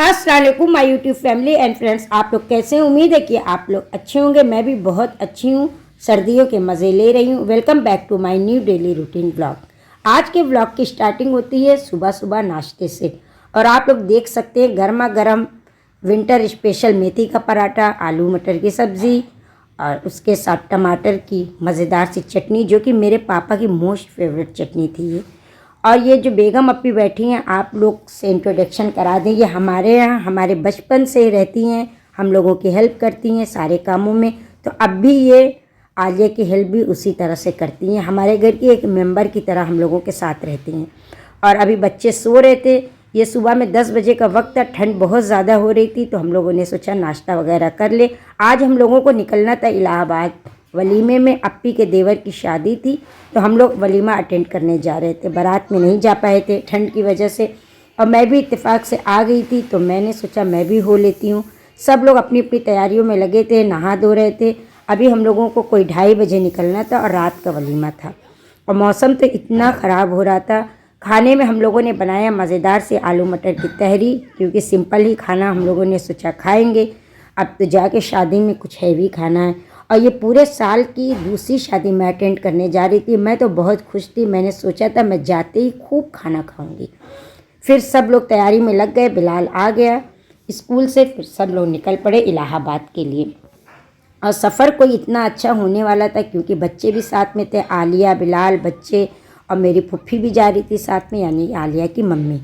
अस्सलाम वालेकुम my YouTube family and friends. आप लोग कैसे हैं? उम्मीद है कि आप लोग अच्छे होंगे। मैं भी बहुत अच्छी हूँ, सर्दियों के मज़े ले रही हूँ। Welcome back to my new daily routine blog. आज के ब्लॉग की स्टार्टिंग होती है सुबह सुबह नाश्ते से, और आप लोग देख सकते हैं गर्मा गर्म विंटर स्पेशल मेथी का पराठा, आलू मटर की सब्ज़ी और उसके साथ टमाटर की मज़ेदार सी चटनी, जो कि मेरे पापा की मोस्ट फेवरेट चटनी थी ये। और ये जो बेगम अपी बैठी हैं, आप लोग से इंट्रोडक्शन करा दें। ये हमारे यहाँ हमारे बचपन से ही रहती हैं, हम लोगों की हेल्प करती हैं सारे कामों में। तो अब भी ये आलिया की हेल्प भी उसी तरह से करती हैं, हमारे घर की एक मेंबर की तरह हम लोगों के साथ रहती हैं। और अभी बच्चे सो रहे थे, ये सुबह में 10 बजे का वक्त था, ठंड बहुत ज़्यादा हो रही थी, तो हम लोगों ने सोचा नाश्ता वगैरह कर ले। आज हम लोगों को निकलना था इलाहाबाद वलीमे में, अप्पी के देवर की शादी थी, तो हम लोग वलीमा अटेंड करने जा रहे थे। बारात में नहीं जा पाए थे ठंड की वजह से, और मैं भी इत्तेफाक से आ गई थी, तो मैंने सोचा मैं भी हो लेती हूँ। सब लोग अपनी अपनी तैयारियों में लगे थे, नहा धो रहे थे। अभी हम लोगों को कोई 2:30 बजे निकलना था और रात का वलीमा था, और मौसम तो इतना ख़राब हो रहा था। खाने में हम लोगों ने बनाया मज़ेदार से आलू मटर की तहरी, क्योंकि सिंपल ही खाना हम लोगों ने सोचा खाएंगे। अब तो जाके शादी में कुछ हैवी खाना है, और ये पूरे साल की दूसरी शादी मैं अटेंड करने जा रही थी। मैं तो बहुत खुश थी, मैंने सोचा था मैं जाते ही खूब खाना खाऊंगी। फिर सब लोग तैयारी में लग गए, बिलाल आ गया स्कूल से, फिर सब लोग निकल पड़े इलाहाबाद के लिए। और सफ़र कोई इतना अच्छा होने वाला था, क्योंकि बच्चे भी साथ में थे, आलिया, बिलाल, बच्चे, और मेरी फुफ्फी भी जा रही थी साथ में, यानी आलिया की मम्मी।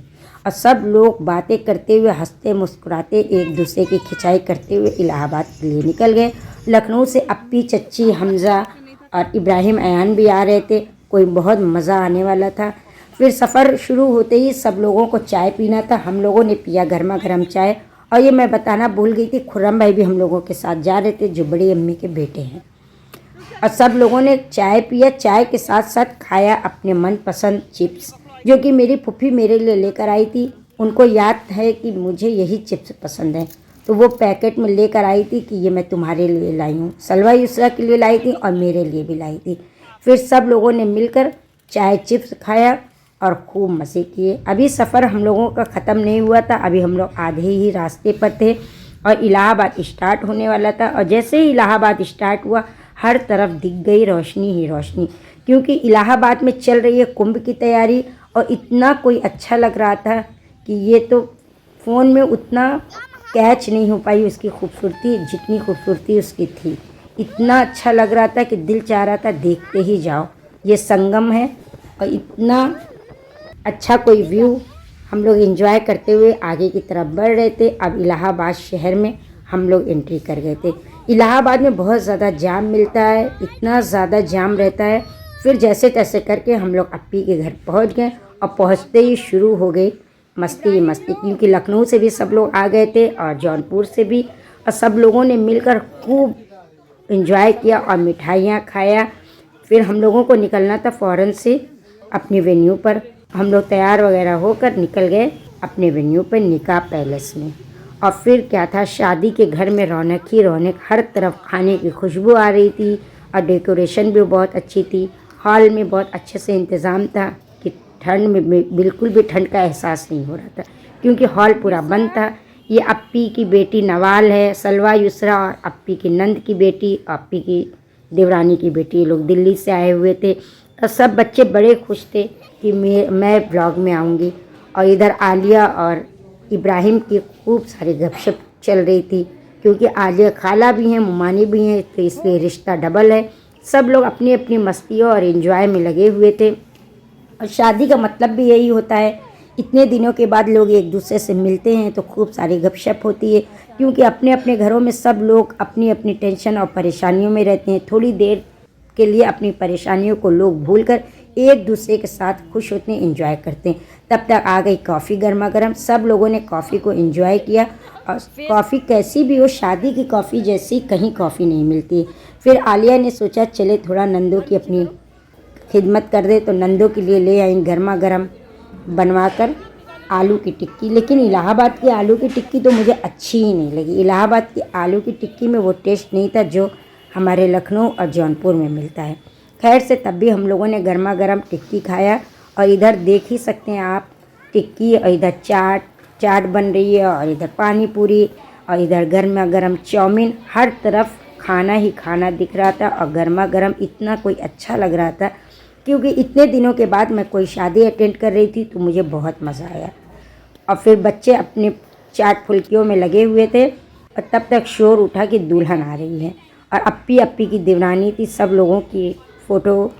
और सब लोग बातें करते हुए, हंसते मुस्कुराते, एक दूसरे की खिंचाई करते हुए इलाहाबाद के लिए निकल गए। लखनऊ से अप्पी, चच्ची, हमज़ा और इब्राहिम अयान भी आ रहे थे। कोई बहुत मज़ा आने वाला था। फिर सफ़र शुरू होते ही सब लोगों को चाय पीना था, हम लोगों ने पिया गर्मा गर्म चाय। और ये मैं बताना भूल गई थी, खुर्रम भाई भी हम लोगों के साथ जा रहे थे, जो बड़ी अम्मी के बेटे हैं। और सब लोगों ने चाय पिया, चाय के साथ साथ खाया अपने मनपसंद चिप्स, जो कि मेरी फुफ्फी मेरे लिए लेकर आई थी। उनको याद है कि मुझे यही चिप्स पसंद है, तो वो पैकेट में लेकर आई थी कि ये मैं तुम्हारे लिए लाई हूँ। सलवा युसरा के लिए लाई थी और मेरे लिए भी लाई थी। फिर सब लोगों ने मिलकर चाय चिप्स खाया और खूब मज़े किए। अभी सफ़र हम लोगों का ख़त्म नहीं हुआ था, अभी हम लोग आधे ही रास्ते पर थे और इलाहाबाद स्टार्ट होने वाला था। और जैसे ही इलाहाबाद स्टार्ट हुआ, हर तरफ दिख गई रोशनी ही रोशनी, क्योंकि इलाहाबाद में चल रही है कुंभ की तैयारी। और इतना कोई अच्छा लग रहा था कि ये तो फ़ोन में उतना कैच नहीं हो पाई उसकी खूबसूरती, जितनी खूबसूरती उसकी थी। इतना अच्छा लग रहा था कि दिल चाह रहा था देखते ही जाओ। ये संगम है, और इतना अच्छा कोई व्यू हम लोग एंजॉय करते हुए आगे की तरफ बढ़ रहे थे। अब इलाहाबाद शहर में हम लोग एंट्री कर गए थे। इलाहाबाद में बहुत ज़्यादा जाम मिलता है, इतना ज़्यादा जाम रहता है। फिर जैसे तैसे करके हम लोग अप्पी के घर पहुंच गए, और पहुंचते ही शुरू हो गई मस्ती ही मस्ती, क्योंकि लखनऊ से भी सब लोग आ गए थे और जौनपुर से भी। और सब लोगों ने मिलकर खूब एंजॉय किया और मिठाइयाँ खाया। फिर हम लोगों को निकलना था फ़ौरन से अपने वेन्यू पर। हम लोग तैयार वगैरह होकर निकल गए अपने वेन्यू पर, निकाह पैलेस में। और फिर क्या था, शादी के घर में रौनक ही रौनक, हर तरफ खाने की खुशबू आ रही थी, और डेकोरेशन भी बहुत अच्छी थी। हॉल में बहुत अच्छे से इंतज़ाम था कि ठंड में बिल्कुल भी ठंड का एहसास नहीं हो रहा था, क्योंकि हॉल पूरा बंद था। ये अप्पी की बेटी नवाल है, सलवा युसरा, और अप्पी की नंद की बेटी, अप्पी की देवरानी की बेटी, ये लोग दिल्ली से आए हुए थे। और सब बच्चे बड़े खुश थे कि मैं ब्लॉग में आऊँगी। और इधर आलिया और इब्राहिम की खूब सारी गपशप चल रही थी, क्योंकि आलिया खाला भी हैं, मुमानी भी हैं, तो इसलिए रिश्ता डबल है। सब लोग अपनी अपनी मस्तियों और एंजॉय में लगे हुए थे। और शादी का मतलब भी यही होता है, इतने दिनों के बाद लोग एक दूसरे से मिलते हैं, तो खूब सारी गपशप होती है, क्योंकि अपने अपने घरों में सब लोग अपनी अपनी टेंशन और परेशानियों में रहते हैं। थोड़ी देर के लिए अपनी परेशानियों को लोग भूलकर एक दूसरे के साथ खुश होते हैं, एंजॉय करते हैं। तब तक आ गई कॉफ़ी गर्मा गर्म, सब लोगों ने कॉफ़ी को एंजॉय किया। और कॉफ़ी कैसी भी हो, शादी की कॉफ़ी जैसी कहीं कॉफ़ी नहीं मिलती। फिर आलिया ने सोचा चले थोड़ा नंदो की अपनी खिदमत कर दे, तो नंदो के लिए ले आई गर्मा गर्म बनवाकर आलू की टिक्की। लेकिन इलाहाबाद की आलू की टिक्की तो मुझे अच्छी ही नहीं लगी। इलाहाबाद की आलू की टिक्की में वो टेस्ट नहीं था जो हमारे लखनऊ और जौनपुर में मिलता है। खैर से तब भी हम लोगों ने गर्मा गर्म टिक्की खाया। और इधर देख ही सकते हैं आप टिक्की, और इधर चाट, चाट बन रही है और इधर पानी पूरी और इधर गर्मा गर्म चाउमीन। हर तरफ खाना ही खाना दिख रहा था और गर्मा गर्म इतना कोई अच्छा लग रहा था, क्योंकि इतने दिनों के बाद मैं कोई शादी अटेंड कर रही थी तो मुझे बहुत मज़ा आया। और फिर बच्चे अपने चाट फुल्कियों में लगे हुए थे और तब तक शोर उठा कि दुल्हन आ रही है और अप्पी अप्पी की दीवानी थी। सब लोगों की फ़ोटो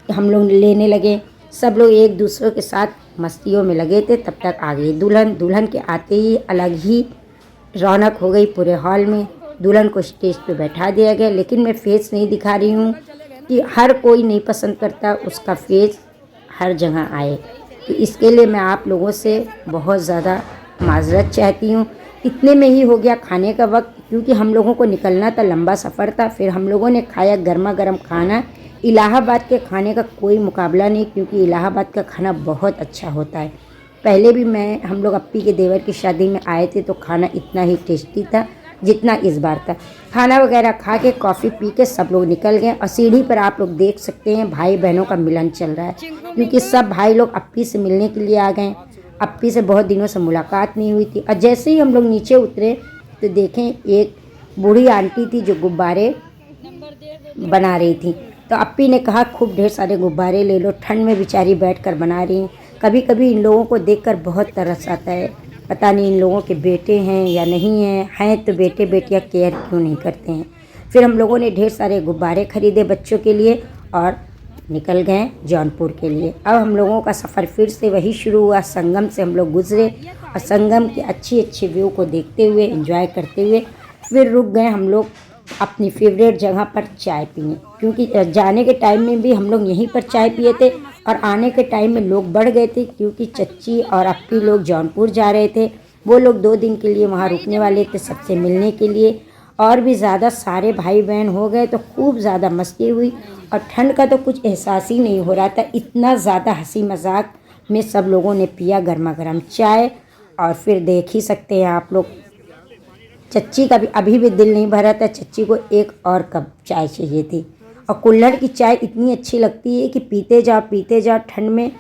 हम लोग लेने लगे, सब लोग एक दूसरे के साथ मस्तियों में लगे थे। तब तक आ गई दुल्हन। दुल्हन के आते ही अलग ही रौनक हो गई पूरे हॉल में। दुल्हन को स्टेज पे बैठा दिया गया, लेकिन मैं फेस नहीं दिखा रही हूँ कि हर कोई नहीं पसंद करता उसका फेस हर जगह आए, तो इसके लिए मैं आप लोगों से बहुत ज़्यादा माजरत चाहती हूँ। इतने में ही हो गया खाने का वक्त, क्योंकि हम लोगों को निकलना था, लंबा सफ़र था। फिर हम लोगों ने खाया गर्मा गर्म खाना। इलाहाबाद के खाने का कोई मुकाबला नहीं, क्योंकि इलाहाबाद का खाना बहुत अच्छा होता है। पहले भी हम लोग अप्पी के देवर की शादी में आए थे तो खाना इतना ही टेस्टी था जितना इस बार था। खाना वगैरह खा के कॉफ़ी पी के सब लोग निकल गए और सीढ़ी पर आप लोग देख सकते हैं भाई बहनों का मिलन चल रहा है, क्योंकि सब भाई लोग अप्पी से मिलने के लिए आ गए। अप्पी से बहुत दिनों से मुलाकात नहीं हुई थी। और जैसे ही हम लोग नीचे उतरे तो देखें एक बूढ़ी आंटी थी जो गुब्बारे बना रही थी। तो अप्पी ने कहा खूब ढेर सारे गुब्बारे ले लो, ठंड में बेचारी बैठकर बना रही हैं। कभी कभी इन लोगों को देखकर बहुत तरस आता है, पता नहीं इन लोगों के बेटे हैं या नहीं हैं तो बेटे बेटियां केयर क्यों नहीं करते हैं। फिर हम लोगों ने ढेर सारे गुब्बारे खरीदे बच्चों के लिए और निकल गए जौनपुर के लिए। अब हम लोगों का सफ़र फिर से वही शुरू हुआ। संगम से हम लोग गुजरे और संगम के अच्छी अच्छी व्यू को देखते हुए एंजॉय करते हुए फिर रुक गए हम लोग अपनी फेवरेट जगह पर चाय पीने, क्योंकि जाने के टाइम में भी हम लोग यहीं पर चाय पिए थे और आने के टाइम में लोग बढ़ गए थे, क्योंकि चच्ची और अप्पी लोग जौनपुर जा रहे थे। वो लोग 2 दिन के लिए वहाँ रुकने वाले थे सबसे मिलने के लिए। और भी ज़्यादा सारे भाई बहन हो गए तो खूब ज़्यादा मस्ती हुई और ठंड का तो कुछ एहसास ही नहीं हो रहा था। इतना ज़्यादा हंसी मजाक में सब लोगों ने पिया गर्मा गर्म चाय। और फिर देख ही सकते हैं आप लोग, चच्ची का भी अभी भी दिल नहीं भरा था, चच्ची को एक और कप चाय चाहिए थी। और कुल्हड़ की चाय इतनी अच्छी लगती है कि पीते जाओ ठंड में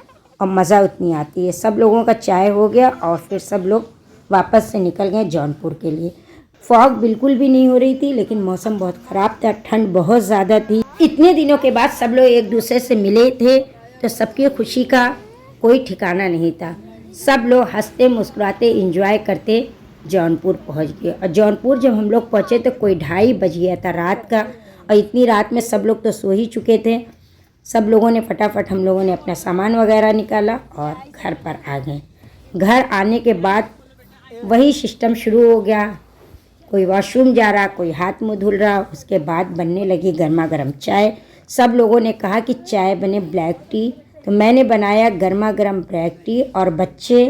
और मज़ा उतनी आती है। सब लोगों का चाय हो गया और फिर सब लोग वापस से निकल गए जौनपुर के लिए। फॉग बिल्कुल भी नहीं हो रही थी, लेकिन मौसम बहुत ख़राब था, ठंड बहुत ज़्यादा थी। इतने दिनों के बाद सब लोग एक दूसरे से मिले थे तो सबकी खुशी का कोई ठिकाना नहीं था। सब लोग हंसते मुस्कुराते एंजॉय करते जौनपुर पहुंच गए। और जौनपुर जब हम लोग पहुँचे तो कोई 2:30 बज गया था रात का, और इतनी रात में सब लोग तो सो ही चुके थे। सब लोगों ने फटाफट हम लोगों ने अपना सामान वगैरह निकाला और घर पर आ गए। घर आने के बाद वही सिस्टम शुरू हो गया, कोई वॉशरूम जा रहा, कोई हाथ मुंह धुल रहा। उसके बाद बनने लगी गर्मा गर्म चाय। सब लोगों ने कहा कि चाय बने ब्लैक टी, तो मैंने बनाया गर्मा गर्म ब्लैक टी। और बच्चे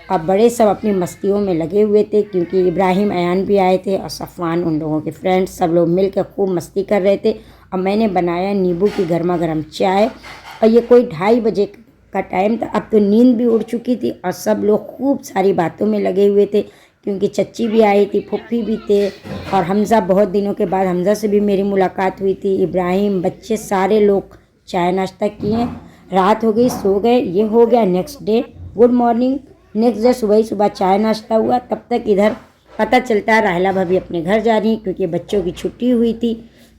और बड़े सब अपनी मस्तियों में लगे हुए थे, क्योंकि इब्राहिम अयान भी आए थे और सफ़वान उन लोगों के फ्रेंड्स, सब लोग मिलकर खूब मस्ती कर रहे थे। और मैंने बनाया नींबू की गर्मा गर्म चाय। और ये कोई 2:30 बजे का टाइम था, अब तो नींद भी उड़ चुकी थी और सब लोग खूब सारी बातों में लगे हुए थे, क्योंकि चच्ची भी आई थी, फुफ्फी भी थे और हमज़ा, बहुत दिनों के बाद हमज़ा से भी मेरी मुलाकात हुई थी। इब्राहिम, बच्चे सारे लोग चाय नाश्ता किए, रात हो गई, सो गए। ये हो गया next day, good morning. Next day सुबह ही सुबह चाय नाश्ता हुआ। तब तक इधर पता चलता है राहिला भाभी अपने घर जा रही, क्योंकि बच्चों की छुट्टी हुई थी।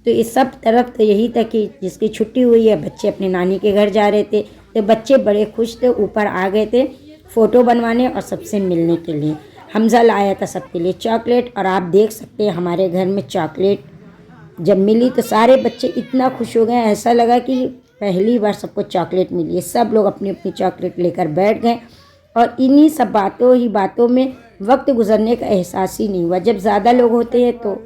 तो इस सब तरफ तो यही था कि जिसकी छुट्टी हुई है बच्चे अपने नानी के घर जा रहे थे। तो बच्चे बड़े खुश थे, ऊपर आ गए थे फ़ोटो बनवाने और सबसे मिलने के लिए। हमज़ा लाया था सबके लिए चॉकलेट, और आप देख सकते हैं हमारे घर में चॉकलेट जब मिली तो सारे बच्चे इतना खुश हो गए, ऐसा लगा कि पहली बार सबको चॉकलेट मिली है। सब लोग अपनी अपनी चॉकलेट लेकर बैठ गए और इन्हीं सब बातों में वक्त गुजरने का एहसास ही नहीं हुआ। जब ज़्यादा लोग होते हैं तो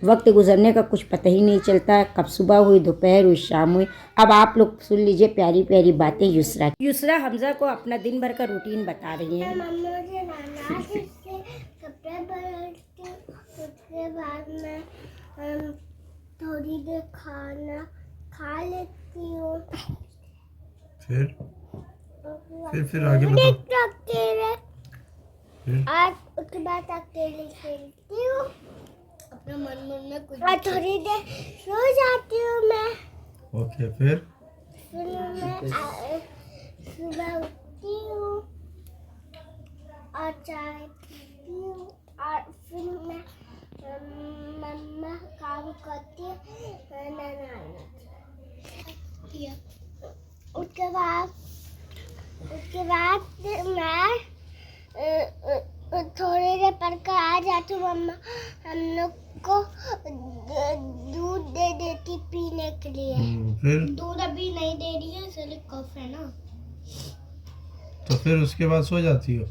वक्त गुजरने का कुछ पता ही नहीं चलता, कब सुबह हुई, दोपहर हुई, शाम हुई। अब आप लोग सुन लीजिए प्यारी प्यारी बातें युसरा हमज़ा को अपना दिन भर का रूटीन बता रही हैं। उसके बाद मैं थोड़ी देर खाना खा लेती हूँ। फिर आगे बताओ। आज उसके बाद अकेले खेलती हूँ अपने मन में कुछ, और थोड़ी देर सो जाती हूँ मैं। ओके, फिर मैं सुबह उठती हूँ, और चाय पीती हूँ और फिर मैं मम्मा काम करती है उसके बाद मैं थोड़ी देर पढ़कर आ जाती हूँ। मम्मा हम लोग को दूध दे देती पीने के लिए। फिर दूध अभी नहीं दे रही है इसलिए कफ है ना। तो फिर उसके बाद सो जाती हो?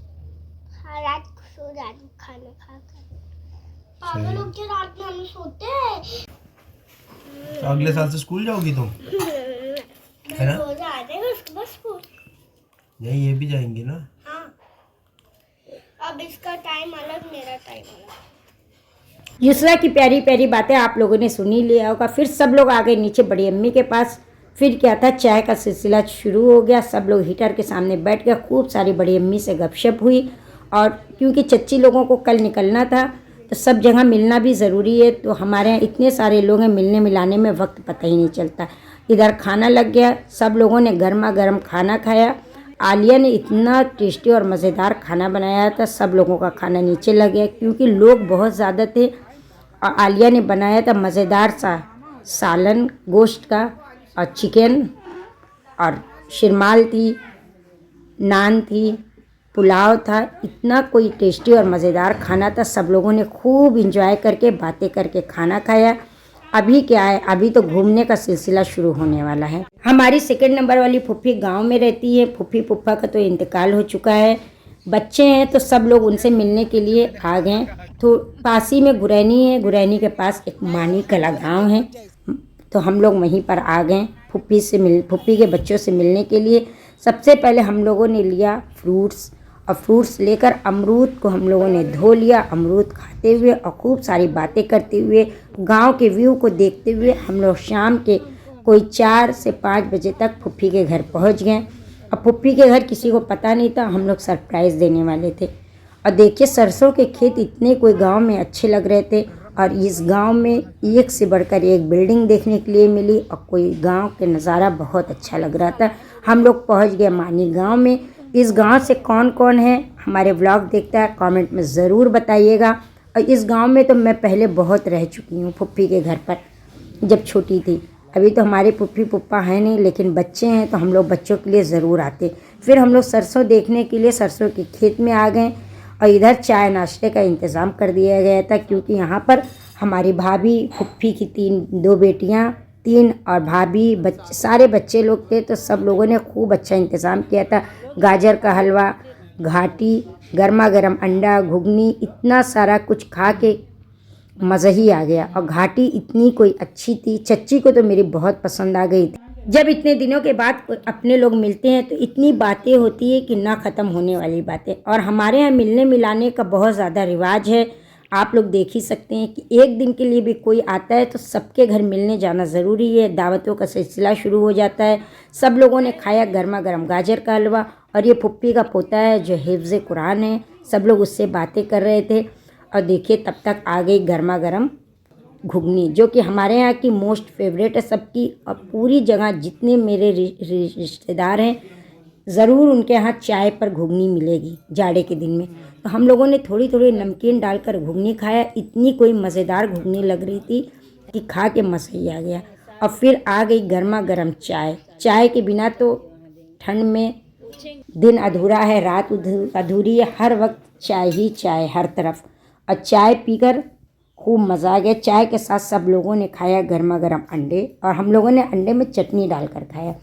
हाँ रात को सो जाती हूँ खाना खाकर। पागल लोग के रात में हम सोते हैं। तो अगले साल से स्कूल जाओगी तुम? है ना? रोज आते हैं उसके बाद स्कूल। नहीं, ये भी जाएंगे ना। हाँ अब इसका टाइम अलग मेरा टाइम अलग। युसरा की प्यारी प्यारी बातें आप लोगों ने सुनी लिया होगा। फिर सब लोग आ गए नीचे बड़ी अम्मी के पास। फिर क्या था, चाय का सिलसिला शुरू हो गया। सब लोग हीटर के सामने बैठ गए। खूब सारी बड़ी अम्मी से गपशप हुई। और क्योंकि चच्ची लोगों को कल निकलना था तो सब जगह मिलना भी ज़रूरी है। तो हमारे यहाँ इतने सारे लोग हैं, मिलने मिलाने में वक्त पता ही नहीं चलता। इधर खाना लग गया। सब लोगों ने गर्मा गर्म खाना खाया। आलिया ने इतना टेस्टी और मज़ेदार खाना बनाया था। सब लोगों का खाना नीचे लग गया क्योंकि लोग बहुत ज़्यादा थे। और आलिया ने बनाया था मज़ेदार सा सालन गोश्त का, और चिकन, और शिरमाल थी, नान थी, पुलाव था। इतना कोई टेस्टी और मज़ेदार खाना था। सब लोगों ने खूब इंजॉय करके बातें करके खाना खाया। अभी क्या है, अभी तो घूमने का सिलसिला शुरू होने वाला है। हमारी सेकंड नंबर वाली फुफ्फी गांव में रहती है। फुफ्फी फुफ्फा का तो इंतकाल हो चुका है। बच्चे हैं तो सब लोग उनसे मिलने के लिए आ गए। तो पास ही में गुरैनी है। गुरैनी के पास एक मानी कला गाँव है, तो हम लोग वहीं पर आ गए फुफ्फी के बच्चों से मिलने के लिए। सबसे पहले हम लोगों ने लिया फ्रूट्स, और फ्रूट्स लेकर अमरूद को हम लोगों ने धो लिया। अमरूद खाते हुए और खूब सारी बातें करते हुए, गांव के व्यू को देखते हुए हम लोग शाम के कोई 4 से 5 बजे तक फुफ्फी के घर पहुंच गए। और फुफ्फी के घर किसी को पता नहीं था, हम लोग सरप्राइज़ देने वाले थे। और देखिए सरसों के खेत इतने कोई गांव में अच्छे लग रहे थे। और इस गांव में एक से बढ़कर एक बिल्डिंग देखने के लिए मिली, और कोई गांव के नज़ारा बहुत अच्छा लग रहा था। हम लोग पहुंच गए मानी गांव में। इस गांव से कौन कौन है हमारे व्लॉग देखता है कमेंट में ज़रूर बताइएगा। और इस गांव में तो मैं पहले बहुत रह चुकी हूँ फुफ्फी के घर पर, जब छोटी थी। अभी तो हमारे फुफ्फी फुफ्पा हैं नहीं, लेकिन बच्चे हैं तो हम लोग बच्चों के लिए ज़रूर आते। फिर हम लोग सरसों देखने के लिए सरसों के खेत में आ गए। और इधर चाय नाश्ते का इंतज़ाम कर दिया गया था क्योंकि यहाँ पर हमारी भाभी, फुफ्फी की 2 बेटियाँ, 3 और भाभी, बच्चे, सारे बच्चे लोग थे। तो सब लोगों ने खूब अच्छा इंतज़ाम किया था। गाजर का हलवा, घाटी, गर्मा गर्म अंडा, घुगनी, इतना सारा कुछ खा के मज़ा ही आ गया। और घाटी इतनी कोई अच्छी थी, चच्ची को तो मेरी बहुत पसंद आ गई थी। जब इतने दिनों के बाद अपने लोग मिलते हैं तो इतनी बातें होती है कि ना ख़त्म होने वाली बातें। और हमारे यहाँ मिलने मिलाने का बहुत ज़्यादा रिवाज है। आप लोग देख ही सकते हैं कि एक दिन के लिए भी कोई आता है तो सबके घर मिलने जाना ज़रूरी है। दावतों का सिलसिला शुरू हो जाता है। सब लोगों ने खाया गर्मा गर्म गाजर का हलवा। और ये फुफ्फी का पोता है जो हिफ्ज़ कुरान है, सब लोग उससे बातें कर रहे थे। और देखिए तब तक आ गई गर्मा गर्म घुगनी, जो कि हमारे यहाँ की मोस्ट फेवरेट है सबकी। और पूरी जगह जितने मेरे रिश्तेदार हैं ज़रूर उनके यहाँ चाय पर घुगनी मिलेगी जाड़े के दिन में। तो हम लोगों ने थोड़ी थोड़ी नमकीन डालकर घुगनी खाया। इतनी कोई मज़ेदार घुगनी लग रही थी कि खा के मज़ा ही आ गया। और फिर आ गई गर्मा गर्म चाय। चाय के बिना तो ठंड में दिन अधूरा है, रात अधूरी है। हर वक्त चाय ही चाय हर तरफ। और चाय पीकर खूब मज़ा आ गया। चाय के साथ सब लोगों ने खाया गर्मा गर्म अंडे, और हम लोगों ने अंडे में चटनी डालकर खाया।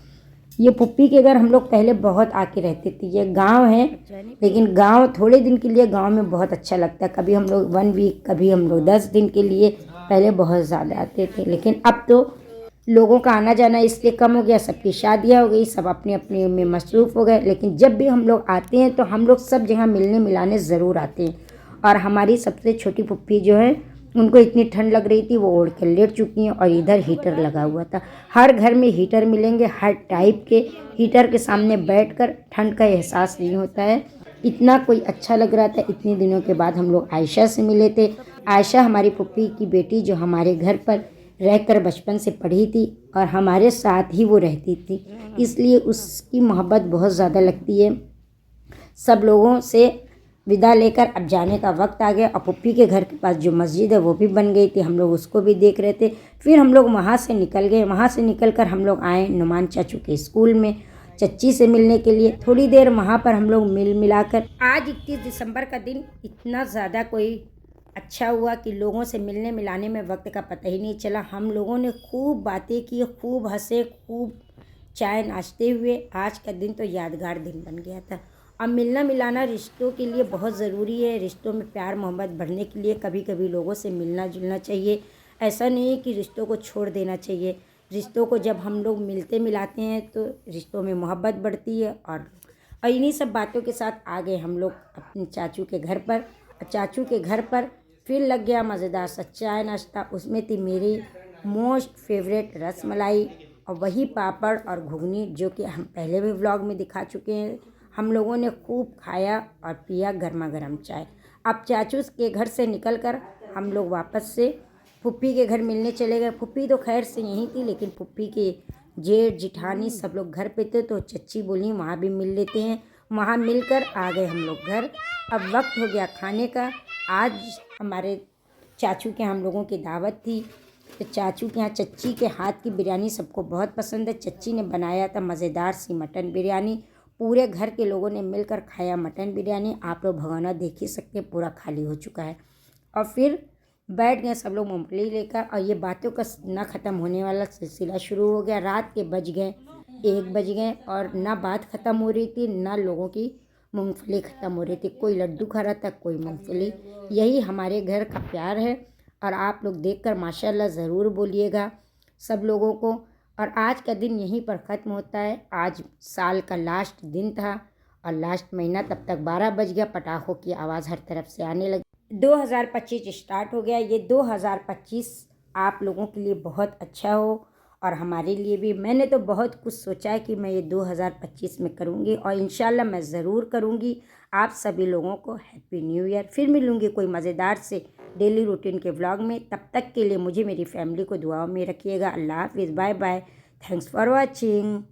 ये फुफ्फी के घर हम लोग पहले बहुत आके रहते थे। ये गांव है, लेकिन गांव थोड़े दिन के लिए गांव में बहुत अच्छा लगता है। कभी हम लोग 1 वीक, कभी हम लोग 10 दिन के लिए पहले बहुत ज़्यादा आते थे। लेकिन अब तो लोगों का आना जाना इसलिए कम हो गया, सबकी शादियाँ हो गई, सब अपने अपने में मसरूफ़ हो गए। लेकिन जब भी हम लोग आते हैं तो हम लोग सब जगह मिलने मिलाने ज़रूर आते हैं। और हमारी सबसे छोटी फुफ्फी जो है, उनको इतनी ठंड लग रही थी, वो ओढ़ कर लेट चुकी हैं। और इधर हीटर लगा हुआ था। हर घर में हीटर मिलेंगे, हर टाइप के। हीटर के सामने बैठकर ठंड का एहसास नहीं होता है। इतना कोई अच्छा लग रहा था। इतने दिनों के बाद हम लोग आयशा से मिले थे। आयशा हमारी फुफ्फी की बेटी जो हमारे घर पर रहकर बचपन से पढ़ी थी और हमारे साथ ही वो रहती थी, इसलिए उसकी मोहब्बत बहुत ज़्यादा लगती है। सब लोगों से विदा लेकर अब जाने का वक्त आ गया और पुप्पी के घर के पास जो मस्जिद है वो भी बन गई थी, हम लोग उसको भी देख रहे थे। फिर हम लोग वहाँ से निकल गए। वहाँ से निकल कर हम लोग आए नुमान चाचू के स्कूल में चच्ची से मिलने के लिए। थोड़ी देर वहाँ पर हम लोग मिलाकर आज 31 दिसंबर का दिन इतना ज़्यादा कोई अच्छा हुआ कि लोगों से मिलने मिलाने में वक्त का पता ही नहीं चला। हम लोगों ने खूब बातें की, खूब हंसे, खूब चाय नाश्ते हुए। आज का दिन तो यादगार दिन बन गया था। अब मिलना मिलाना रिश्तों के लिए बहुत ज़रूरी है। रिश्तों में प्यार मोहब्बत बढ़ने के लिए कभी कभी लोगों से मिलना जुलना चाहिए। ऐसा नहीं है कि रिश्तों को छोड़ देना चाहिए। रिश्तों को जब हम लोग मिलते मिलाते हैं तो रिश्तों में मोहब्बत बढ़ती है। और इन्हीं सब बातों के साथ आ गए हम लोग अपने चाचू के घर पर। चाचू के घर पर फिर लग गया मज़ेदार सा चाय नाश्ता। उसमें थी मेरी मोस्ट फेवरेट रसमलाई और वही पापड़ और घुगनी जो कि हम पहले भी व्लॉग में दिखा चुके हैं। हम लोगों ने खूब खाया और पिया गर्मा गर्म चाय। अब चाचू के घर से निकलकर हम लोग वापस से फुप्पी के घर मिलने चले गए। फुप्पी तो खैर से यहीं थी, लेकिन फुप्पी के जेठ जिठानी सब लोग घर पे थे, तो चच्ची बोली वहाँ भी मिल लेते हैं। वहाँ मिलकर आ गए हम लोग घर। अब वक्त हो गया खाने का। आज हमारे चाचू के हम लोगों की दावत थी, तो चाचू के यहाँ चच्ची के हाथ की बिरयानी सबको बहुत पसंद है। चच्ची ने बनाया था मज़ेदार सी मटन बिरयानी। पूरे घर के लोगों ने मिलकर खाया मटन बिरयानी। आप लोग भगोना देख ही सकते हैं, पूरा खाली हो चुका है। और फिर बैठ गए सब लोग मूँगफली लेकर और ये बातों का ना ख़त्म होने वाला सिलसिला शुरू हो गया। रात के बज गए 1 बज गए और ना बात ख़त्म हो रही थी, ना लोगों की मूँगफली ख़त्म हो रही थी। कोई लड्डू खा रहा था, कोई मूँगफली। यही हमारे घर का प्यार है। और आप लोग देखकर माशाल्लाह ज़रूर बोलिएगा सब लोगों को। और आज का दिन यहीं पर ख़त्म होता है। आज साल का लास्ट दिन था और लास्ट महीना। तब तक 12 बज गया, पटाखों की आवाज़ हर तरफ से आने लगी। 2025 स्टार्ट हो गया। ये 2025 आप लोगों के लिए बहुत अच्छा हो और हमारे लिए भी। मैंने तो बहुत कुछ सोचा है कि मैं ये 2025 में करूँगी और इंशाल्लाह मैं ज़रूर करूँगी। आप सभी लोगों को हैप्पी न्यू ईयर। फिर मिलूँगी कोई मज़ेदार से डेली रूटीन के व्लॉग में। तब तक के लिए मुझे मेरी फैमिली को दुआओं में रखिएगा। अल्लाह हाफिज़, bye bye, thanks for watching.